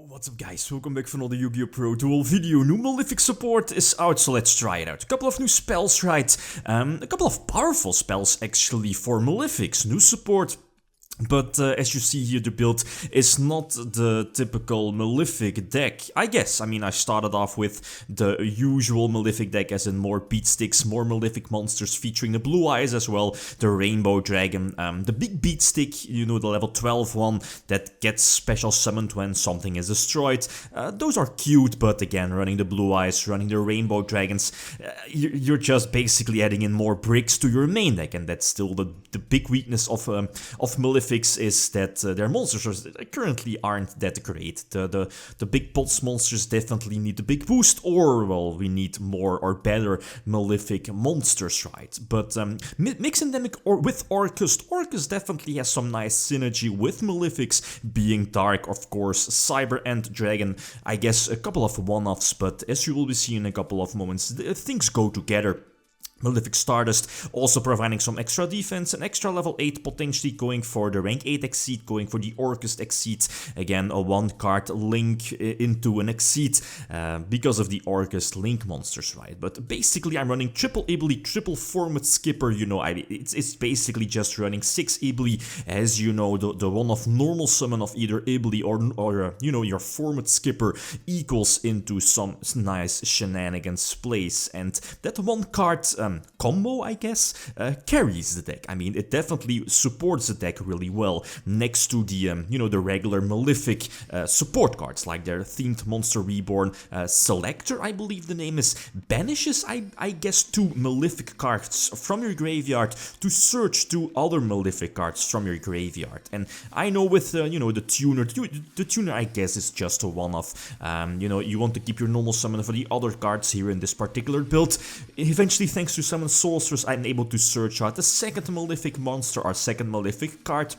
What's up guys, welcome back for another Yu-Gi-Oh! Pro Duel video. New Malefic support is out, so let's try it out. A couple of new spells, right? A couple of powerful spells actually for Malefics. New support. But as you see here, the build is not the typical Malefic deck, I guess. I mean, I started off with the usual Malefic deck, as in more beat sticks, more Malefic monsters featuring the blue eyes as well, the Rainbow Dragon, the big beat stick, you know, the level 12 one that gets special summoned when something is destroyed. Those are cute, but again, running the blue eyes, running the Rainbow Dragons, you're just basically adding in more bricks to your main deck, and that's still the big weakness of Malefic. Is that their monsters currently aren't that great. The big boss monsters definitely need a big boost, or well, we need more or better Malefic monsters, right? But mixing them with Orcust, Orcust definitely has some nice synergy with Malefics, being dark, of course, Cyber and Dragon. I guess a couple of one-offs, but as you will be seeing in a couple of moments, things go together. Malefic Stardust also providing some extra defense, an extra level 8 potentially going for the rank 8 Exceed, going for the Orcust Exceed. Again, a one card link into an Exceed because of the Orcust link monsters, right? But basically I'm running triple Ably, triple format skipper, you know, it's basically just running 6 Ably, as you know, the one of normal summon of either Ably or you know, your format skipper equals into some nice shenanigans plays, and that one card combo, I guess, carries the deck. I mean, it definitely supports the deck really well next to the, you know, the regular Malefic support cards, like their Themed Monster Reborn Selector, I believe the name is, banishes, I guess, 2 Malefic cards from your graveyard to search 2 other Malefic cards from your graveyard. And I know with, you know, the tuner, I guess, is just a one-off. You know, you want to keep your normal summon for the other cards here in this particular build. Eventually, thanks to Summon Sorcerers, I'm able to search out the second Malefic monster, our second Malefic card,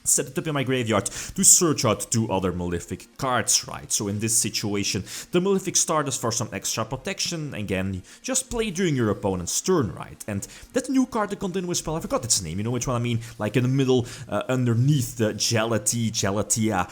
set it up in my graveyard to search out 2 other Malefic cards, right? So in this situation, the Malefic Stardust for some extra protection, again, just play during your opponent's turn, right? And that new card, the continuous spell, I forgot its name, you know which one I mean? Like in the middle, underneath the Gelatia.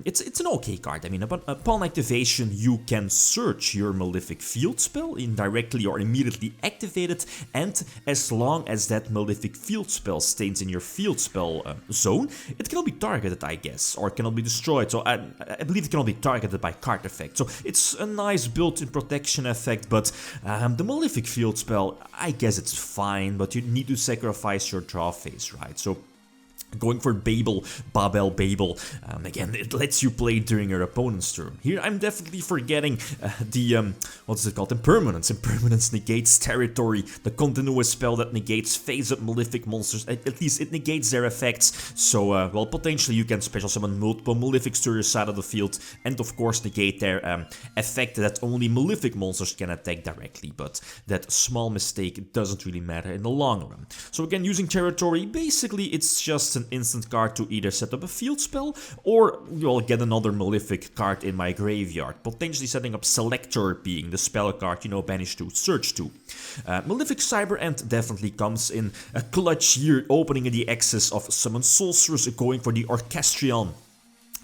It's an okay card. I mean, upon activation, you can search your Malefic field spell, indirectly or immediately activate it, and as long as that Malefic field spell stays in your field spell zone, it cannot be targeted, I guess, or cannot be destroyed. So I believe it cannot be targeted by card effect. So it's a nice built-in protection effect, but the Malefic field spell, I guess it's fine, but you need to sacrifice your draw phase, right? So going for Babel, again, it lets you play during your opponent's turn. Here I'm definitely forgetting the, what's it called, Impermanence. Impermanence negates territory, the continuous spell that negates phase-up Malefic monsters, at least it negates their effects, so, well, potentially you can special summon multiple Malefics to your side of the field, and of course negate their effect that only Malefic monsters can attack directly, but that small mistake doesn't really matter in the long run. So again, using territory, basically it's just an instant card to either set up a field spell or you'll get another Malefic card in my graveyard, potentially setting up Selector being the spell card, you know, banish to, search to. Malefic Cyber End definitely comes in a clutch here, opening in the excess of Summon Sorcerers, going for the Orchestrion.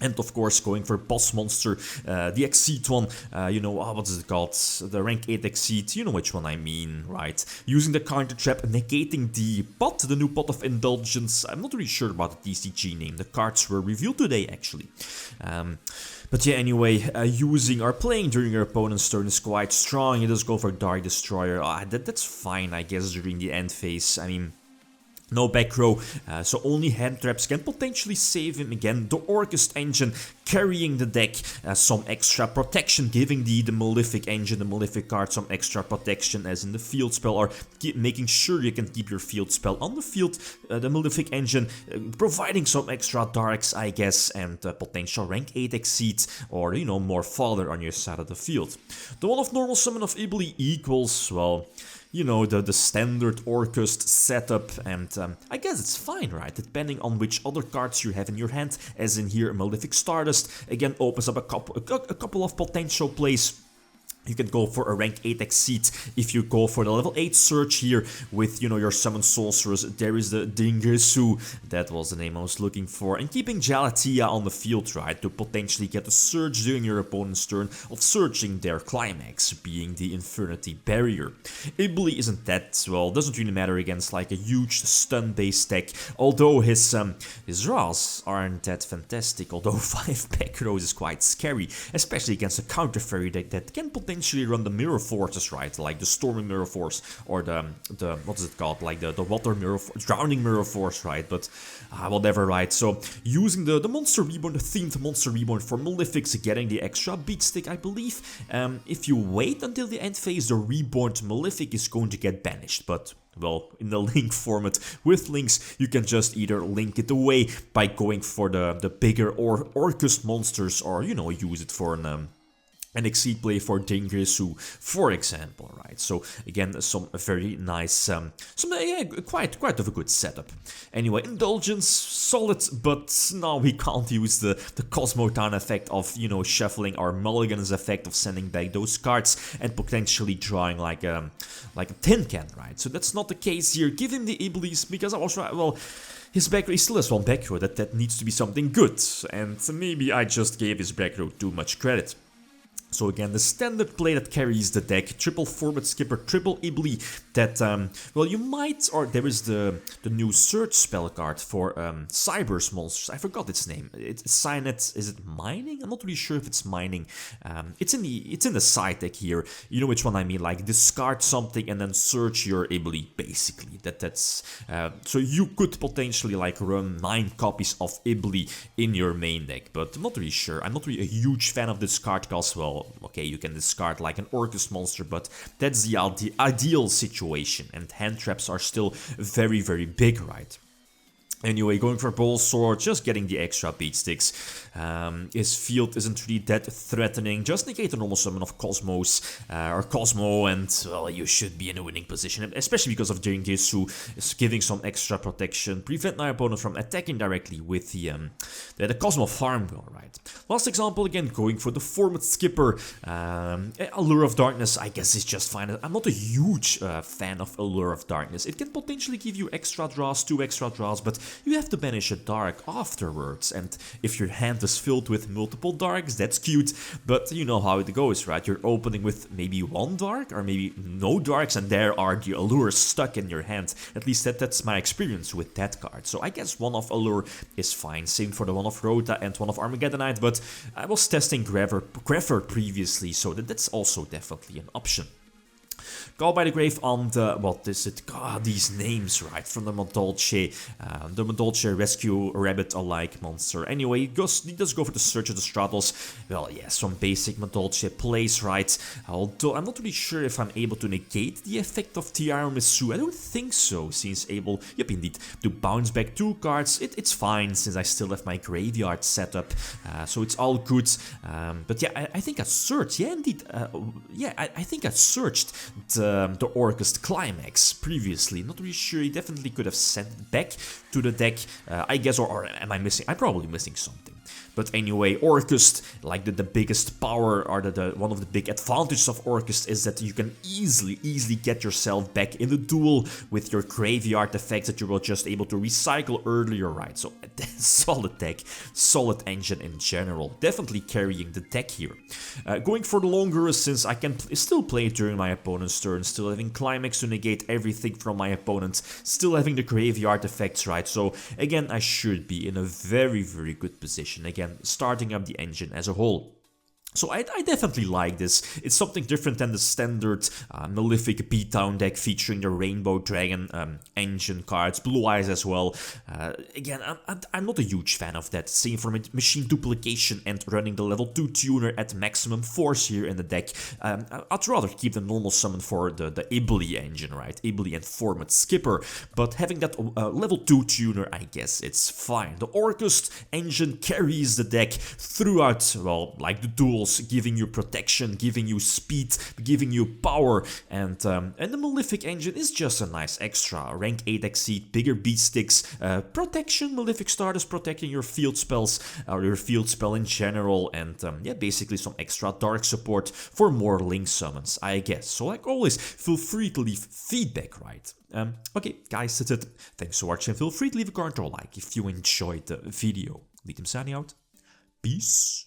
And of course, going for boss monster, the Exceed one, you know, what is it called? The rank 8 Exceed, you know which one I mean, right? Using the counter trap, negating the pot, the new pot of Indulgence. I'm not really sure about the TCG name. The cards were revealed today, actually. But yeah, anyway, using or playing during your opponent's turn is quite strong. You just go for Dark Destroyer. That's fine, I guess, during the end phase. I mean, no back row, so only hand traps can potentially save him. Again, the Orcust engine carrying the deck, some extra protection, giving the Malefic engine, the Malefic card, some extra protection as in the field spell, or making sure you can keep your field spell on the field. The Malefic engine providing some extra darks, I guess, and potential rank 8 Exceed, or, you know, more fodder on your side of the field. The one of normal summon of Ably equals, well, you know, the standard Orcust setup, and I guess it's fine, right? Depending on which other cards you have in your hand, as in here Malefic Stardust, again opens up a couple of potential plays. You can go for a rank 8 Exceed if you go for the level 8 Surge here with, you know, your Summon Sorcerers. There is the Dingersu, that was the name I was looking for. And keeping Jalatia on the field, right, to potentially get a Surge during your opponent's turn of searching their climax, being the Infernity Barrier. Ibli isn't that, well, doesn't really matter against like a huge stun-based deck, although his draws aren't that fantastic, although 5 back rows is quite scary, especially against a counter fairy deck that can potentially run the mirror forces, right, like the storming mirror force or the what is it called, like the water mirror, drowning mirror force, right, but whatever, right. So using the monster reborn, the themed monster reborn for Malefics, getting the extra beat stick, I believe. If you wait until the end phase, the reborn Malefic is going to get banished, but well, in the link format with links, you can just either link it away by going for the bigger or Orcust monsters, or, you know, use it for an Exceed play for Dingersu, for example, right? So again, some very nice, quite of a good setup. Anyway, Indulgence, solid, but now we can't use the Cosmo Town effect of, you know, shuffling, our Mulligan's effect of sending back those cards and potentially drawing like a tin can, right? So that's not the case here. Give him the Iblis, because I was right, well, his back row, he still has one back row, that needs to be something good, and maybe I just gave his back row too much credit. So again, the standard play that carries the deck, triple format skipper, triple Ibli, that, well, you might, or there is the new search spell card for Cyber's monsters, I forgot its name, it's Signet, is it mining? I'm not really sure if it's mining, it's in the side deck here, you know which one I mean, like discard something and then search your Ibli, basically, that's, so you could potentially like run 9 copies of Ibli in your main deck, but I'm not really sure, I'm not really a huge fan of this card because, well, okay, you can discard like an Orcust monster, but that's the ideal situation, and hand traps are still very, very big, right? Anyway, going for Ball Sword, just getting the extra beat sticks. His field isn't really that threatening. Just negate the normal summon of Cosmos or Cosmo, and well, you should be in a winning position, especially because of Dingersu is giving some extra protection, prevent my opponent from attacking directly with the Cosmo Farm Girl, right? Last example, again, going for the format skipper. Allure of Darkness, I guess, is just fine. I'm not a huge fan of Allure of Darkness. It can potentially give you extra draws, 2 extra draws, but you have to banish a dark afterwards, and if your hand is filled with multiple darks, that's cute, but you know how it goes, right? You're opening with maybe 1 dark, or maybe no darks, and there are the allures stuck in your hand. At least that's my experience with that card, so I guess 1 of Allure is fine. Same for the 1 of Rota and 1 of Armageddonite, but I was testing Grefford previously, so that's also definitely an option. Call by the Grave on the, what is it, God, these names, right, from the Madolche Rescue Rabbit-alike monster. Anyway, he does go for the Search of the Stratos. Well, yeah, some basic Madolche plays, right, although I'm not really sure if I'm able to negate the effect of Tiramisu. I don't think so, since able, yep, indeed, to bounce back 2 cards. It's fine, since I still have my graveyard set up, so it's all good. But yeah, I think I searched, yeah, indeed, I think I searched the Orcust Climax previously. Not really sure, he definitely could have sent it back to the deck, I guess, or am I missing? I'm probably missing something. But anyway, Orcust, like the biggest power, or one of the big advantages of Orcust is that you can easily get yourself back in the duel with your graveyard effects that you were just able to recycle earlier, right? So solid deck, solid engine in general, definitely carrying the deck here. Going for the longer, since I can still play it during my opponent's turn, still having Climax to negate everything from my opponent, still having the graveyard effects, right? So again, I should be in a very, very good position. Again, starting up the engine as a whole. So I definitely like this. It's something different than the standard Malefic Beatdown deck featuring the Rainbow Dragon engine cards, Blue Eyes as well. Again, I'm not a huge fan of that. Same for machine duplication and running the level 2 tuner at maximum force here in the deck. I'd rather keep the normal summon for the Ibli engine, right? Ibli and format skipper. But having that level 2 tuner, I guess it's fine. The Orcust engine carries the deck throughout, well, like the duel duels, giving you protection, giving you speed, giving you power, and the Malefic engine is just a nice extra. Rank 8 Exceed, bigger beat sticks, protection, Malefic starters protecting your field spells, or your field spell in general, and yeah, basically some extra dark support for more link summons, I guess. So like always, feel free to leave feedback, right? Okay, guys, that's it. Thanks for watching. Feel free to leave a comment or a like if you enjoyed the video. Lithium signing out. Peace.